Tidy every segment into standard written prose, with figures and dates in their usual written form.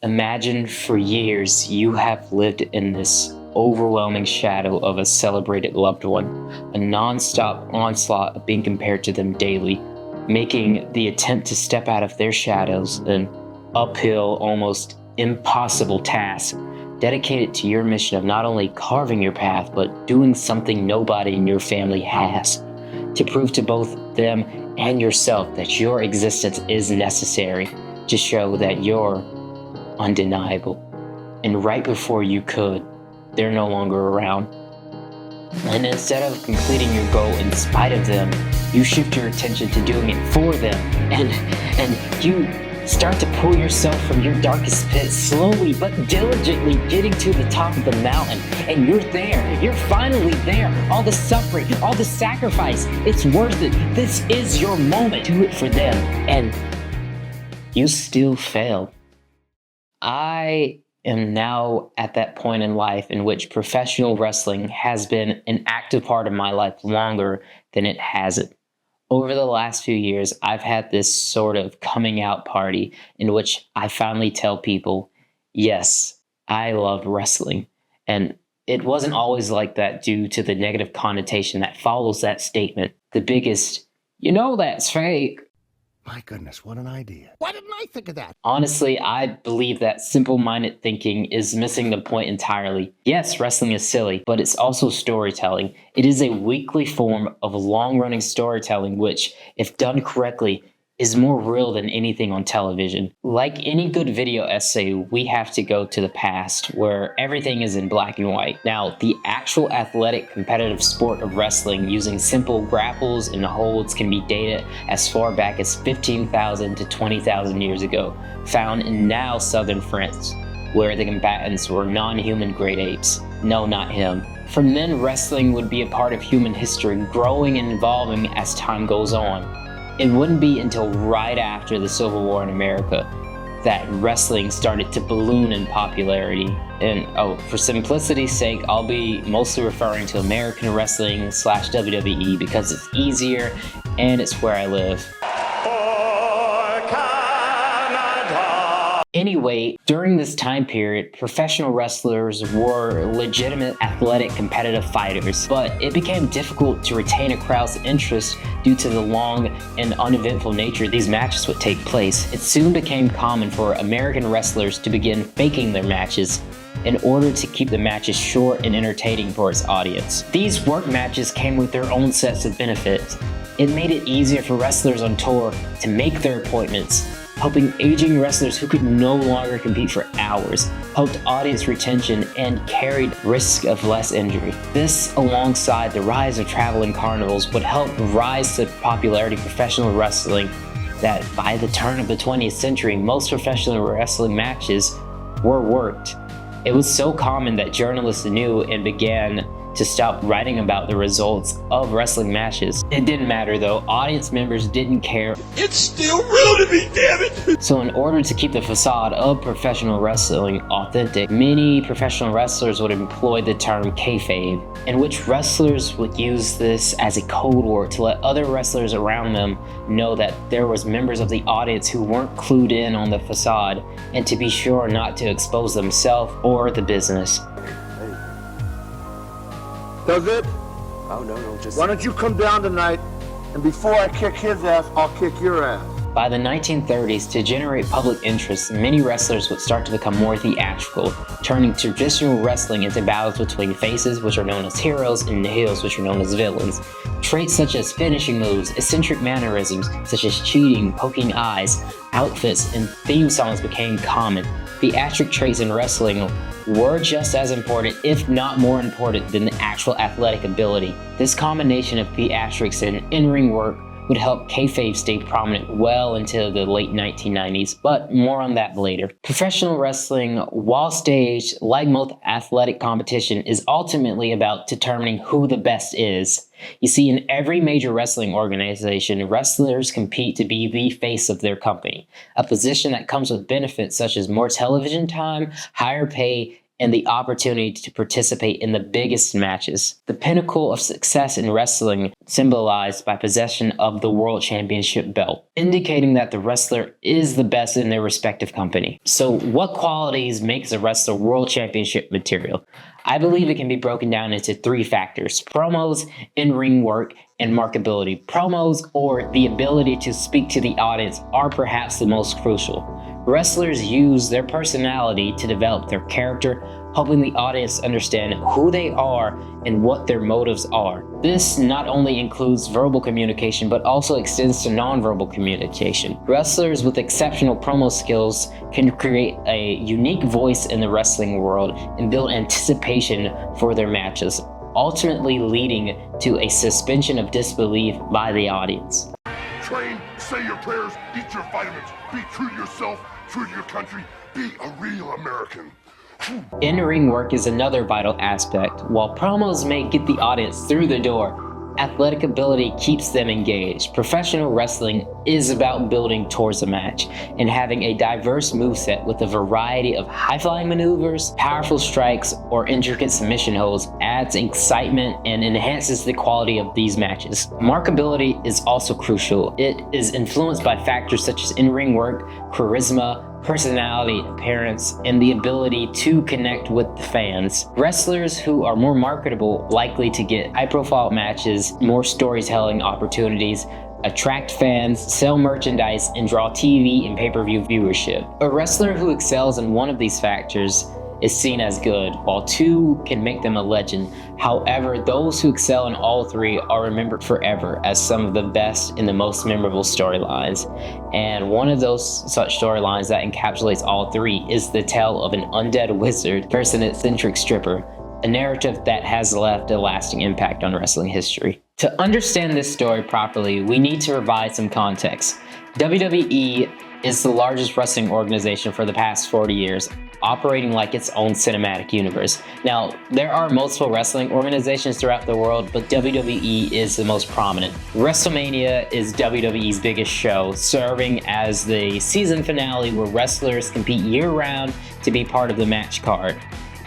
Imagine for years you have lived in this overwhelming shadow of a celebrated loved one, a non-stop onslaught of being compared to them daily, making the attempt to step out of their shadows an uphill, almost impossible task, dedicated to your mission of not only carving your path, but doing something nobody in your family has, to prove to both them and yourself that your existence is necessary, to show that you're undeniable. And right before you could, they're no longer around. And instead of completing your goal in spite of them, you shift your attention to doing it for them. And you start to pull yourself from your darkest pit, slowly but diligently getting to the top of the mountain. And you're there. You're finally there. All the suffering, all the sacrifice, it's worth it. This is your moment. Do it for them. And you still fail. I am now at that point in life in which professional wrestling has been an active part of my life longer than it hasn't. Over the last few years, I've had this sort of coming out party in which I finally tell people, yes, I love wrestling. And it wasn't always like that due to the negative connotation that follows that statement. The biggest, you know that's fake. My goodness, what an idea. Why didn't I think of that? Honestly, I believe that simple-minded thinking is missing the point entirely. Yes, wrestling is silly, but it's also storytelling. It is a weekly form of long-running storytelling which, if done correctly, is more real than anything on television. Like any good video essay, we have to go to the past, where everything is in black and white. Now, the actual athletic competitive sport of wrestling using simple grapples and holds can be dated as far back as 15,000 to 20,000 years ago, found in now southern France, where the combatants were non-human great apes. No, not him. From then, wrestling would be a part of human history, growing and evolving as time goes on. It wouldn't be until right after the Civil War in America that wrestling started to balloon in popularity. And for simplicity's sake, I'll be mostly referring to American wrestling / WWE because it's easier and it's where I live. Anyway, during this time period, professional wrestlers were legitimate athletic competitive fighters, but it became difficult to retain a crowd's interest due to the long and uneventful nature these matches would take place. It soon became common for American wrestlers to begin faking their matches in order to keep the matches short and entertaining for its audience. These work matches came with their own sets of benefits. It made it easier for wrestlers on tour to make their appointments, helping aging wrestlers who could no longer compete for hours, helped audience retention, and carried risk of less injury. This, alongside the rise of traveling carnivals, would help rise the popularity of professional wrestling that by the turn of the 20th century, most professional wrestling matches were worked. It was so common that journalists knew and began to stop writing about the results of wrestling matches. It didn't matter though, audience members didn't care. It's still real to me, damn it! So in order to keep the facade of professional wrestling authentic, many professional wrestlers would employ the term kayfabe, in which wrestlers would use this as a code word to let other wrestlers around them know that there was members of the audience who weren't clued in on the facade, and to be sure not to expose themselves or the business. Does it? Oh, no, just... Why don't you come down tonight, and before I kick his ass, I'll kick your ass. By the 1930s, to generate public interest, many wrestlers would start to become more theatrical, turning traditional wrestling into battles between faces, which are known as heroes, and heels, which are known as villains. Traits such as finishing moves, eccentric mannerisms, such as cheating, poking eyes, outfits, and theme songs became common. Theatric traits in wrestling were just as important, if not more important, than the actual athletic ability. This combination of theatrics and in-ring work would help kayfabe stay prominent well into the late 1990s, but more on that later. Professional wrestling, while staged, like most athletic competition, is ultimately about determining who the best is. You see, in every major wrestling organization, wrestlers compete to be the face of their company, a position that comes with benefits such as more television time, higher pay, and the opportunity to participate in the biggest matches. The pinnacle of success in wrestling symbolized by possession of the World Championship belt, indicating that the wrestler is the best in their respective company. So what qualities makes a wrestler World Championship material? I believe it can be broken down into 3 factors: promos, in-ring work, and markability. Promos, or the ability to speak to the audience, are perhaps the most crucial. Wrestlers use their personality to develop their character, helping the audience understand who they are and what their motives are. This not only includes verbal communication, but also extends to nonverbal communication. Wrestlers with exceptional promo skills can create a unique voice in the wrestling world and build anticipation for their matches, ultimately leading to a suspension of disbelief by the audience. Train, say your prayers, eat your vitamins, be true to yourself, true to your country, be a real American. In-ring work is another vital aspect. While promos may get the audience through the door, athletic ability keeps them engaged. Professional wrestling is about building towards a match and having a diverse moveset with a variety of high-flying maneuvers, powerful strikes, or intricate submission holds adds excitement and enhances the quality of these matches. Markability is also crucial. It is influenced by factors such as in-ring work, charisma, personality, appearance, and the ability to connect with the fans. Wrestlers who are more marketable likely to get high-profile matches, more storytelling opportunities, attract fans, sell merchandise, and draw TV and pay-per-view viewership. A wrestler who excels in one of these factors is seen as good, while 2 can make them a legend. However, those who excel in all 3 are remembered forever as some of the best and the most memorable storylines. And one of those such storylines that encapsulates all 3 is the tale of an undead wizard versus an eccentric stripper, a narrative that has left a lasting impact on wrestling history. To understand this story properly, we need to provide some context. WWE is the largest wrestling organization for the past 40 years, operating like its own cinematic universe. Now, there are multiple wrestling organizations throughout the world, but WWE is the most prominent. WrestleMania is WWE's biggest show, serving as the season finale where wrestlers compete year-round to be part of the match card.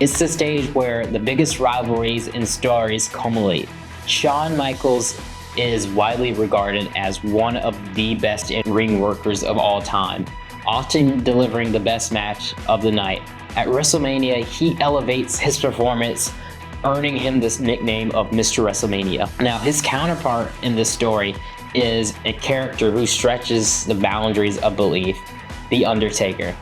It's the stage where the biggest rivalries and stories culminate. Shawn Michaels is widely regarded as one of the best in-ring workers of all time, often delivering the best match of the night. At WrestleMania, he elevates his performance, earning him this nickname of Mr. WrestleMania. Now, his counterpart in this story is a character who stretches the boundaries of belief, The Undertaker.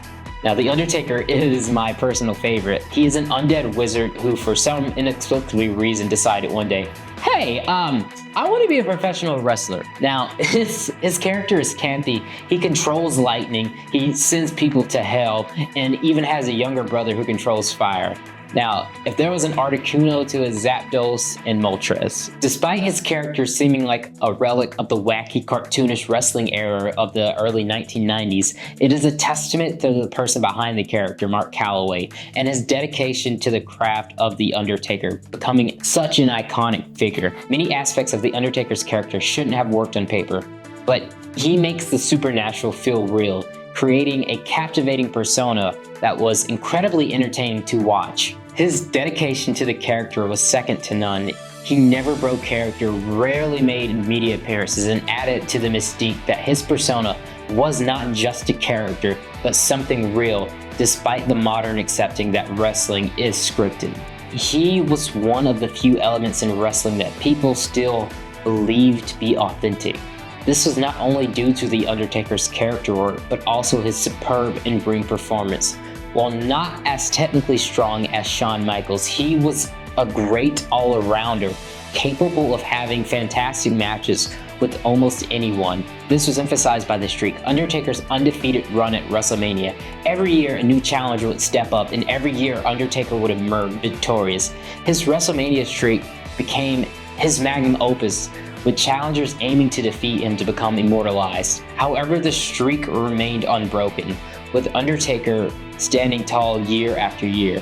Now, The Undertaker is my personal favorite. He is an undead wizard who, for some inexplicable reason, decided one day, hey, I want to be a professional wrestler. Now, his character is campy. He controls lightning, he sends people to hell, and even has a younger brother who controls fire. Now, if there was an Articuno to his Zapdos and Moltres. Despite his character seeming like a relic of the wacky, cartoonish wrestling era of the early 1990s, it is a testament to the person behind the character, Mark Calloway, and his dedication to the craft of The Undertaker, becoming such an iconic figure. Many aspects of The Undertaker's character shouldn't have worked on paper, but he makes the supernatural feel real, creating a captivating persona that was incredibly entertaining to watch. His dedication to the character was second to none. He never broke character, rarely made media appearances, and added to the mystique that his persona was not just a character, but something real, despite the modern accepting that wrestling is scripted. He was one of the few elements in wrestling that people still believe to be authentic. This was not only due to The Undertaker's character work, but also his superb in-ring performance. While not as technically strong as Shawn Michaels, he was a great all-arounder, capable of having fantastic matches with almost anyone. This was emphasized by the streak. Undertaker's undefeated run at WrestleMania. Every year, a new challenger would step up, and every year, Undertaker would emerge victorious. His WrestleMania streak became his magnum opus, with challengers aiming to defeat him to become immortalized. However, the streak remained unbroken, with Undertaker standing tall year after year.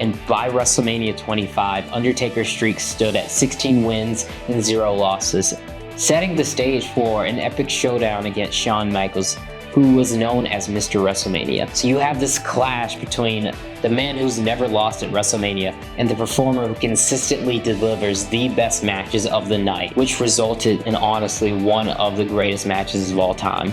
And by WrestleMania 25, Undertaker's streak stood at 16 wins and 0 losses, setting the stage for an epic showdown against Shawn Michaels. who was known as Mr. WrestleMania. So you have this clash between the man who's never lost at WrestleMania and the performer who consistently delivers the best matches of the night, which resulted in honestly one of the greatest matches of all time.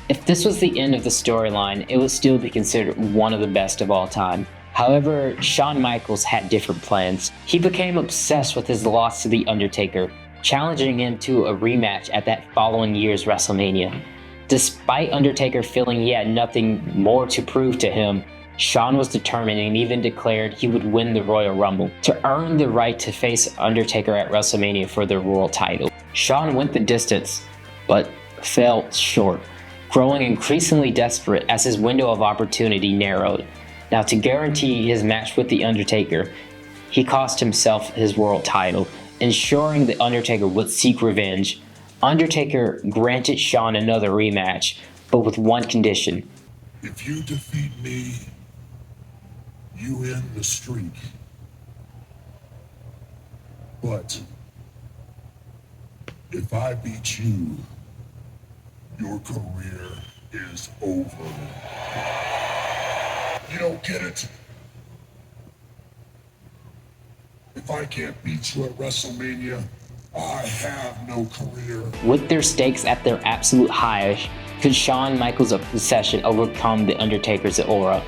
If this was the end of the storyline, it would still be considered one of the best of all time. However, Shawn Michaels had different plans. He became obsessed with his loss to The Undertaker, challenging him to a rematch at that following year's WrestleMania. Despite Undertaker feeling he had nothing more to prove to him, Shawn was determined and even declared he would win the Royal Rumble to earn the right to face Undertaker at WrestleMania for the world title. Shawn went the distance, but fell short, growing increasingly desperate as his window of opportunity narrowed. Now, to guarantee his match with The Undertaker, he cost himself his world title, ensuring The Undertaker would seek revenge. Undertaker granted Shawn another rematch, but with one condition. If you defeat me, you end the streak. But if I beat you, your career is over. You don't get it? If I can't beat you at WrestleMania, I have no career. With their stakes at their absolute highest, could Shawn Michaels' obsession overcome The Undertaker's aura?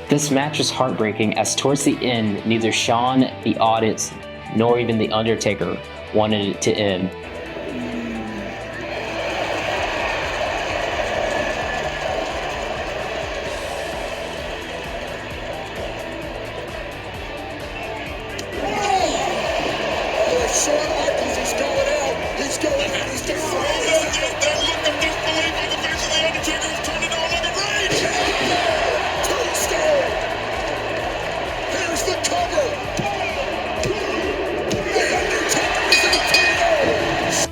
This match was heartbreaking as towards the end, neither Shawn, the audience, nor even The Undertaker wanted it to end. Shawn Michaels is going out. He's going out. He's going out. That look of disbelief on the face of The Undertaker has turned into a look of rage. Tombstone. Here's the cover. The Undertaker's in the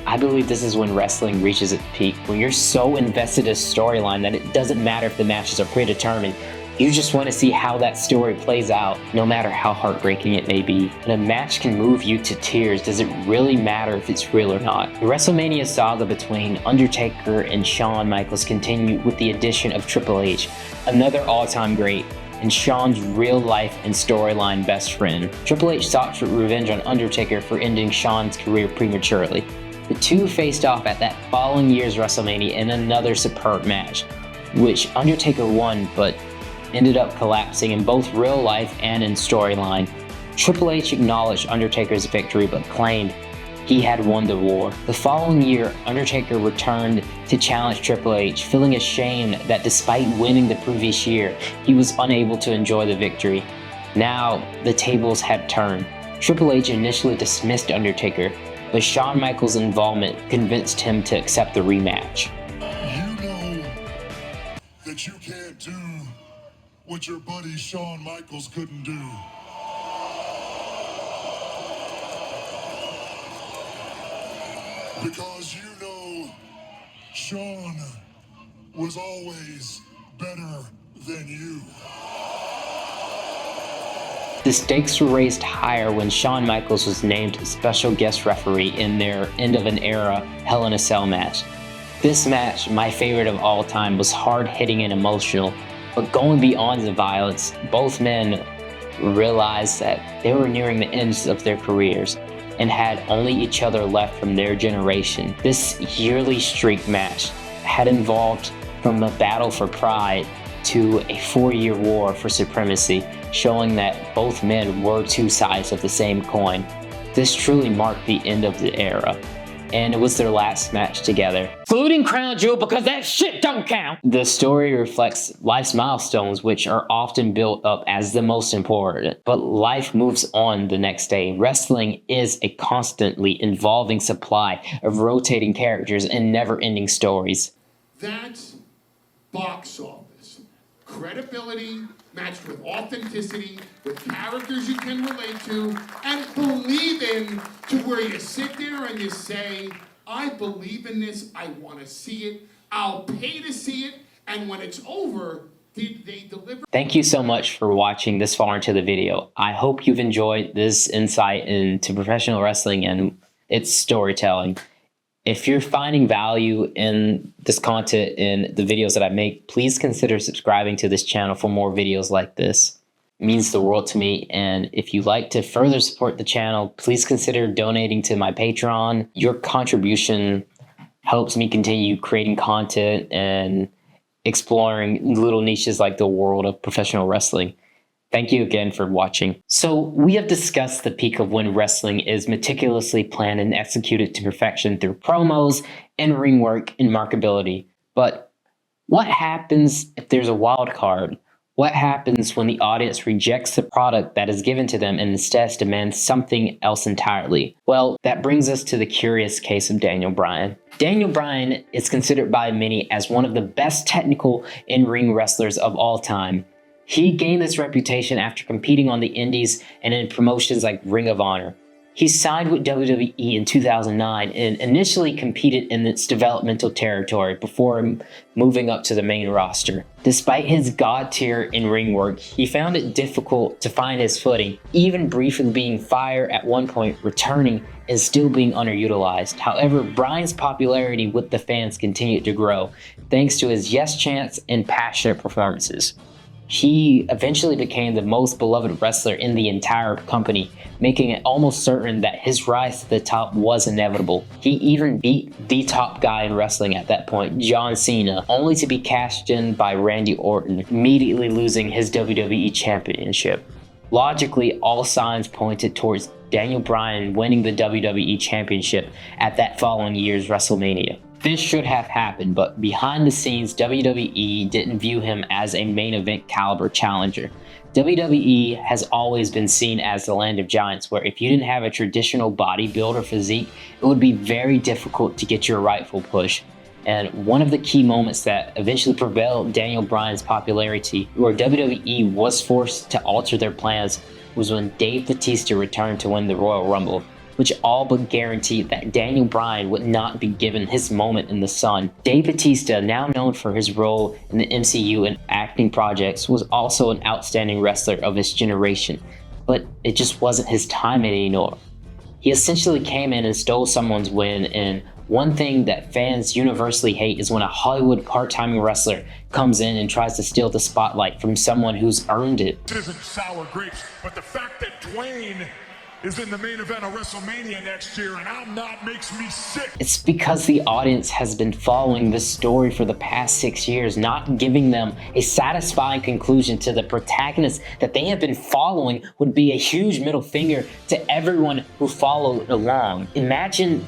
I believe this is when wrestling reaches its peak, when you're so invested in a storyline that it doesn't matter if the matches are predetermined. You just want to see how that story plays out, no matter how heartbreaking it may be. When a match can move you to tears, does it really matter if it's real or not? The WrestleMania saga between Undertaker and Shawn Michaels continued with the addition of Triple H, another all-time great, and Shawn's real-life and storyline best friend. Triple H sought revenge on Undertaker for ending Shawn's career prematurely. The two faced off at that following year's WrestleMania in another superb match, which Undertaker won, but ended up collapsing in both real life and in storyline. Triple H acknowledged Undertaker's victory but claimed he had won the war. The following year, Undertaker returned to challenge Triple H, feeling ashamed that despite winning the previous year, he was unable to enjoy the victory. Now, the tables had turned. Triple H initially dismissed Undertaker, but Shawn Michaels' involvement convinced him to accept the rematch. You know that you can't do what your buddy Shawn Michaels couldn't do. Because you know Shawn was always better than you. The stakes were raised higher when Shawn Michaels was named special guest referee in their end of an era Hell in a Cell match. This match, my favorite of all time, was hard-hitting and emotional, but going beyond the violence, both men realized that they were nearing the ends of their careers and had only each other left from their generation. This yearly streak match had involved from a battle for pride to a 4-year war for supremacy, showing that both men were two sides of the same coin. This truly marked the end of the era, and it was their last match together. Including Crown Jewel, because that shit don't count! The story reflects life's milestones, which are often built up as the most important. But life moves on the next day. Wrestling is a constantly evolving supply of rotating characters and never-ending stories. That box office. Credibility matched with authenticity, with characters you can relate to, and believe in, to where you sit there and you say, I believe in this, I want to see it, I'll pay to see it, and when it's over, they deliver. Thank you so much for watching this far into the video. I hope you've enjoyed this insight into professional wrestling and its storytelling. If you're finding value in this content in the videos that I make, please consider subscribing to this channel for more videos like this. It means the world to me. And if you'd like to further support the channel, please consider donating to my Patreon. Your contribution helps me continue creating content and exploring little niches like the world of professional wrestling. Thank you again for watching. So we have discussed the peak of when wrestling is meticulously planned and executed to perfection through promos, in-ring work, and markability. But what happens if there's a wild card? What happens when the audience rejects the product that is given to them and instead demands something else entirely? Well, that brings us to the curious case of Daniel Bryan. Daniel Bryan is considered by many as one of the best technical in-ring wrestlers of all time. He gained this reputation after competing on the Indies and in promotions like Ring of Honor. He signed with WWE in 2009 and initially competed in its developmental territory before moving up to the main roster. Despite his god-tier in-ring work, he found it difficult to find his footing, even briefly being fired at one point, returning and still being underutilized. However, Bryan's popularity with the fans continued to grow, thanks to his yes chants and passionate performances. He eventually became the most beloved wrestler in the entire company, making it almost certain that his rise to the top was inevitable. He even beat the top guy in wrestling at that point, John Cena, only to be cashed in by Randy Orton, immediately losing his WWE Championship. Logically, all signs pointed towards Daniel Bryan winning the WWE Championship at that following year's WrestleMania. This should have happened, but behind the scenes, WWE didn't view him as a main event caliber challenger. WWE has always been seen as the land of giants, where if you didn't have a traditional bodybuilder physique, it would be very difficult to get your rightful push. And one of the key moments that eventually propelled Daniel Bryan's popularity, where WWE was forced to alter their plans, was when Dave Bautista returned to win the Royal Rumble, which all but guaranteed that Daniel Bryan would not be given his moment in the sun. Dave Bautista, now known for his role in the MCU and acting projects, was also an outstanding wrestler of his generation, but it just wasn't his time anymore. He essentially came in and stole someone's win, and one thing that fans universally hate is when a Hollywood part-time wrestler comes in and tries to steal the spotlight from someone who's earned it. This isn't sour grapes, but the fact that Dwayne is in the main event of WrestleMania next year and I'm not makes me sick. It's because the audience has been following this story for the past 6 years, not giving them a satisfying conclusion to the protagonist that they have been following would be a huge middle finger to everyone who followed along. Imagine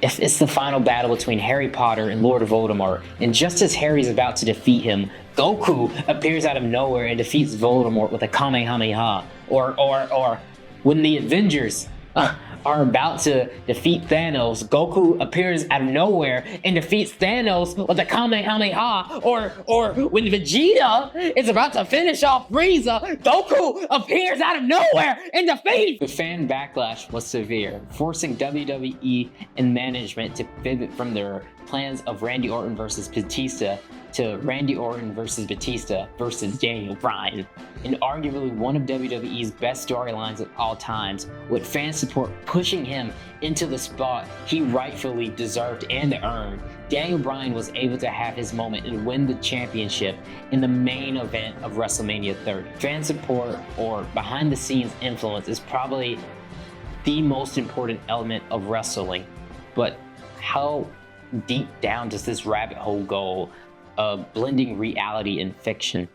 if it's the final battle between Harry Potter and Lord Voldemort, and just as Harry's about to defeat him, Goku appears out of nowhere and defeats Voldemort with a Kamehameha. Or when the Avengers are about to defeat Thanos, Goku appears out of nowhere and defeats Thanos with a Kamehameha. Or when Vegeta is about to finish off Frieza, Goku appears out of nowhere and defeats. The fan backlash was severe, forcing WWE and management to pivot from their plans of Randy Orton versus Batista to Randy Orton versus Batista versus Daniel Bryan, and arguably one of WWE's best storylines of all times, with fan support pushing him into the spot he rightfully deserved and earned. Daniel Bryan was able to have his moment and win the championship in the main event of WrestleMania 30. Fan support, or behind-the-scenes influence, is probably the most important element of wrestling, but how deep down does this rabbit hole go of blending reality and fiction?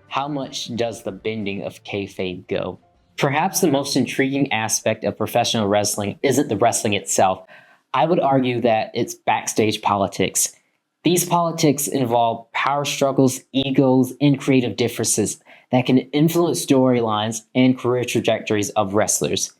How much does the bending of kayfabe go? Perhaps the most intriguing aspect of professional wrestling isn't the wrestling itself. I would argue that it's backstage politics. These politics involve power struggles, egos, and creative differences that can influence storylines and career trajectories of wrestlers.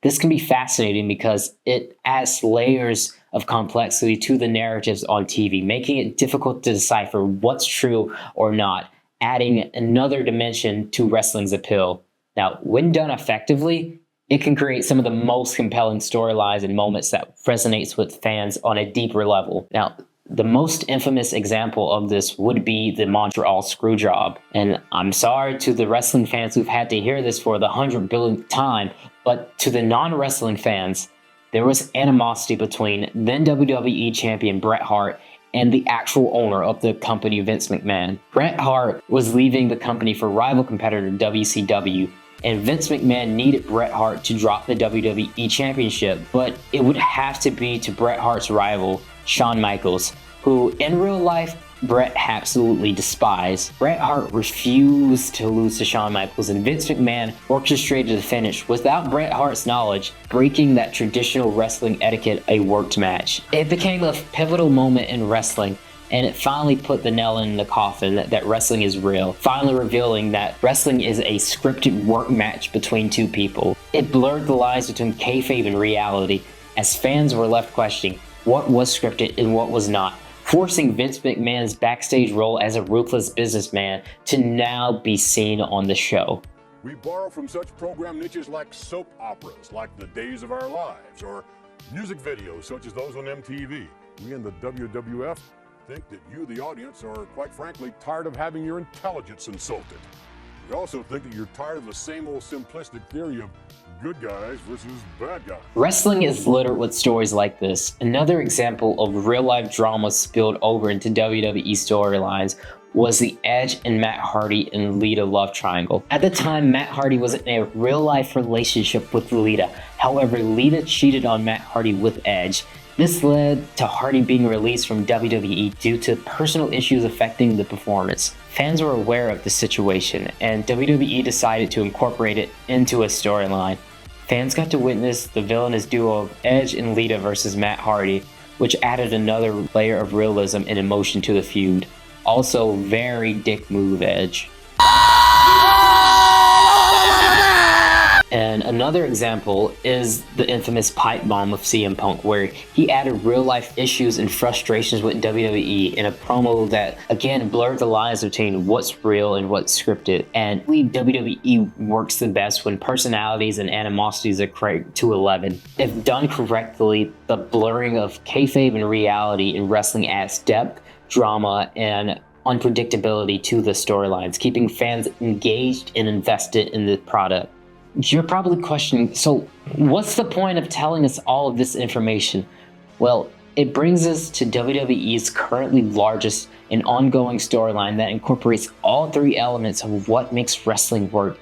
This can be fascinating because it adds layers of complexity to the narratives on TV, making it difficult to decipher what's true or not, adding another dimension to wrestling's appeal. Now, when done effectively, it can create some of the most compelling storylines and moments that resonates with fans on a deeper level. Now, the most infamous example of this would be the Montreal Screwjob. And I'm sorry to the wrestling fans who've had to hear this for the 100 billionth time, but to the non-wrestling fans, there was animosity between then WWE champion Bret Hart and the actual owner of the company, Vince McMahon. Bret Hart was leaving the company for rival competitor WCW, and Vince McMahon needed Bret Hart to drop the WWE Championship, but it would have to be to Bret Hart's rival, Shawn Michaels, who in real life, Bret absolutely despised. Bret Hart refused to lose to Shawn Michaels, and Vince McMahon orchestrated the finish without Bret Hart's knowledge, breaking that traditional wrestling etiquette, a worked match. It became a pivotal moment in wrestling, and it finally put the nail in the coffin that wrestling is real, finally revealing that wrestling is a scripted work match between two people. It blurred the lines between kayfabe and reality, as fans were left questioning what was scripted and what was not, forcing Vince McMahon's backstage role as a ruthless businessman to now be seen on the show. We borrow from such program niches like soap operas, like The Days of Our Lives, or music videos such as those on MTV. We in the WWF think that you, the audience, are quite frankly tired of having your intelligence insulted. We also think that you're tired of the same old simplistic theory of good guys versus bad guys. Wrestling is littered with stories like this. Another example of real-life drama spilled over into WWE storylines was the Edge and Matt Hardy and Lita love triangle. At the time, Matt Hardy was in a real-life relationship with Lita. However, Lita cheated on Matt Hardy with Edge. This led to Hardy being released from WWE due to personal issues affecting the performance. Fans were aware of the situation, and WWE decided to incorporate it into a storyline. Fans got to witness the villainous duo of Edge and Lita versus Matt Hardy, which added another layer of realism and emotion to the feud. Also, very dick move, Edge. And another example is the infamous pipe bomb of CM Punk, where he added real-life issues and frustrations with WWE in a promo that, again, blurred the lines between what's real and what's scripted. And WWE works the best when personalities and animosities are cranked to 11. If done correctly, the blurring of kayfabe and reality in wrestling adds depth, drama, and unpredictability to the storylines, keeping fans engaged and invested in the product. You're probably questioning, so what's the point of telling us all of this information? Well, it brings us to WWE's currently largest and ongoing storyline that incorporates all three elements of what makes wrestling work,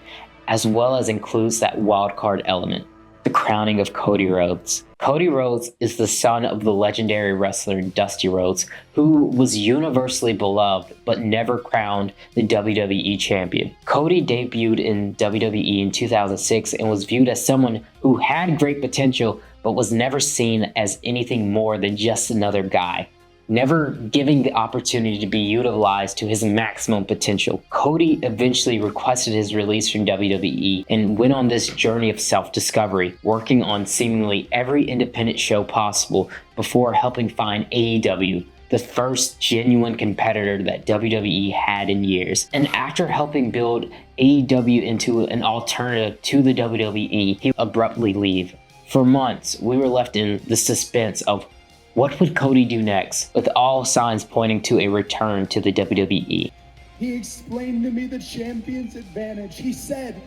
as well as includes that wildcard element, the crowning of Cody Rhodes. Cody Rhodes is the son of the legendary wrestler Dusty Rhodes, who was universally beloved but never crowned the WWE champion. Cody debuted in WWE in 2006 and was viewed as someone who had great potential but was never seen as anything more than just another guy, never giving the opportunity to be utilized to his maximum potential. Cody eventually requested his release from WWE and went on this journey of self-discovery, working on seemingly every independent show possible before helping find AEW, the first genuine competitor that WWE had in years. And after helping build AEW into an alternative to the WWE, he abruptly leave. For months, we were left in the suspense of what would Cody do next, with all signs pointing to a return to the WWE. He explained to me the champion's advantage. He said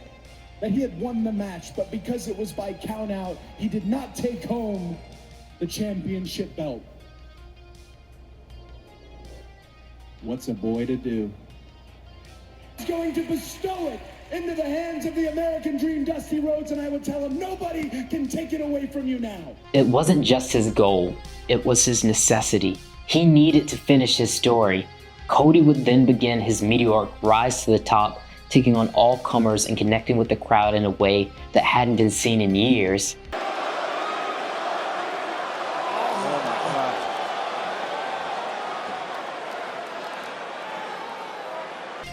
that he had won the match, but because it was by countout, he did not take home the championship belt. What's a boy to do? He's going to bestow it into the hands of the American Dream, Dusty Rhodes, and I would tell him, nobody can take it away from you now. It wasn't just his goal, it was his necessity. He needed to finish his story. Cody would then begin his meteoric rise to the top, taking on all comers and connecting with the crowd in a way that hadn't been seen in years.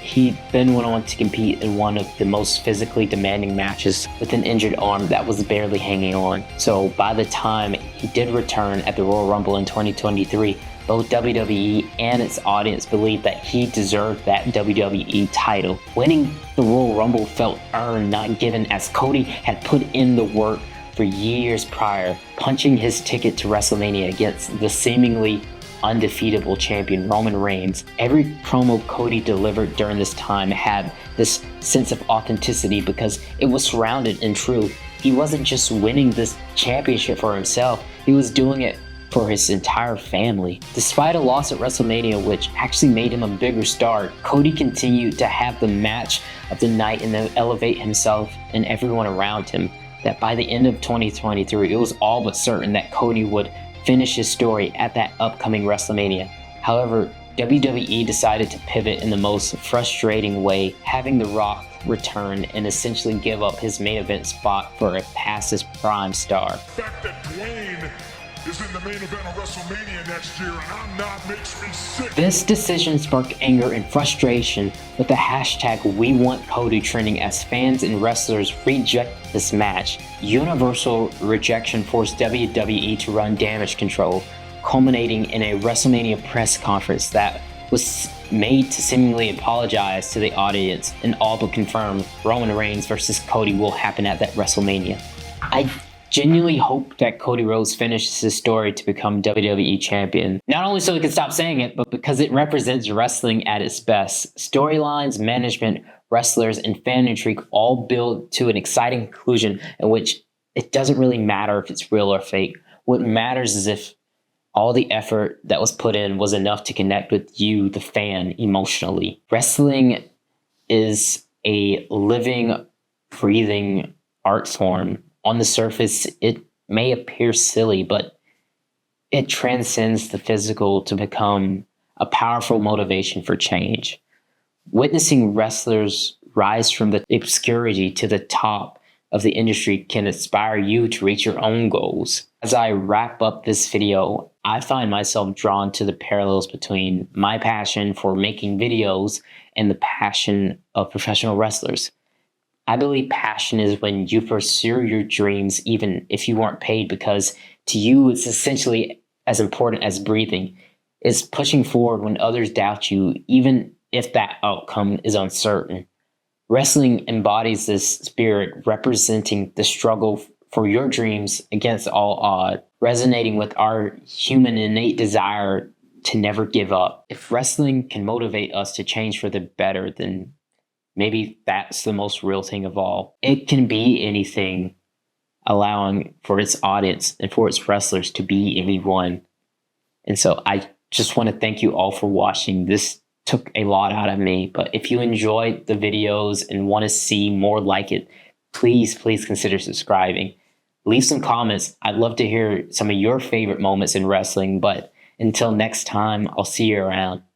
he then went on to compete in one of the most physically demanding matches with an injured arm that was barely hanging on. So by the time he did return at the Royal Rumble in 2023, both WWE and its audience believed that he deserved that WWE title. Winning the Royal Rumble felt earned, not given, as Cody had put in the work for years prior, punching his ticket to WrestleMania against the seemingly undefeatable champion Roman Reigns. Every promo Cody delivered during this time had this sense of authenticity because it was surrounded in truth. He wasn't just winning this championship for himself, he was doing it for his entire family. Despite a loss at WrestleMania, which actually made him a bigger star, Cody continued to have the match of the night and then elevate himself and everyone around him. That by the end of 2023, it was all but certain that Cody would finish his story at that upcoming WrestleMania. However, WWE decided to pivot in the most frustrating way, having The Rock return and essentially give up his main event spot for a past his prime star. The fact that Dwayne is in the main event of WrestleMania next year, and I'm not, makes me sick. This decision sparked anger and frustration, with the hashtag #WeWantCody trending as fans and wrestlers reject this match. Universal rejection forced WWE to run Damage Control, culminating in a WrestleMania press conference that was made to seemingly apologize to the audience and all but confirm Roman Reigns versus Cody will happen at that WrestleMania. I genuinely hope that Cody Rhodes finishes his story to become WWE champion. Not only so he can stop saying it, but because it represents wrestling at its best. Storylines, management, wrestlers, and fan intrigue all build to an exciting conclusion in which it doesn't really matter if it's real or fake. What matters is if all the effort that was put in was enough to connect with you, the fan, emotionally. Wrestling is a living, breathing art form. On the surface, it may appear silly, but it transcends the physical to become a powerful motivation for change. Witnessing wrestlers rise from the obscurity to the top of the industry can inspire you to reach your own goals. As I wrap up this video, I find myself drawn to the parallels between my passion for making videos and the passion of professional wrestlers. I believe passion is when you pursue your dreams even if you weren't paid, because to you it's essentially as important as breathing. It's pushing forward when others doubt you, even if that outcome is uncertain. Wrestling embodies this spirit, representing the struggle for your dreams against all odds, resonating with our human innate desire to never give up. If wrestling can motivate us to change for the better, then maybe that's the most real thing of all. It can be anything, allowing for its audience and for its wrestlers to be anyone. And so I just want to thank you all for watching. This took a lot out of me, but if you enjoyed the videos and want to see more like it, please consider subscribing. Leave some comments. I'd love to hear some of your favorite moments in wrestling, but until next time, I'll see you around.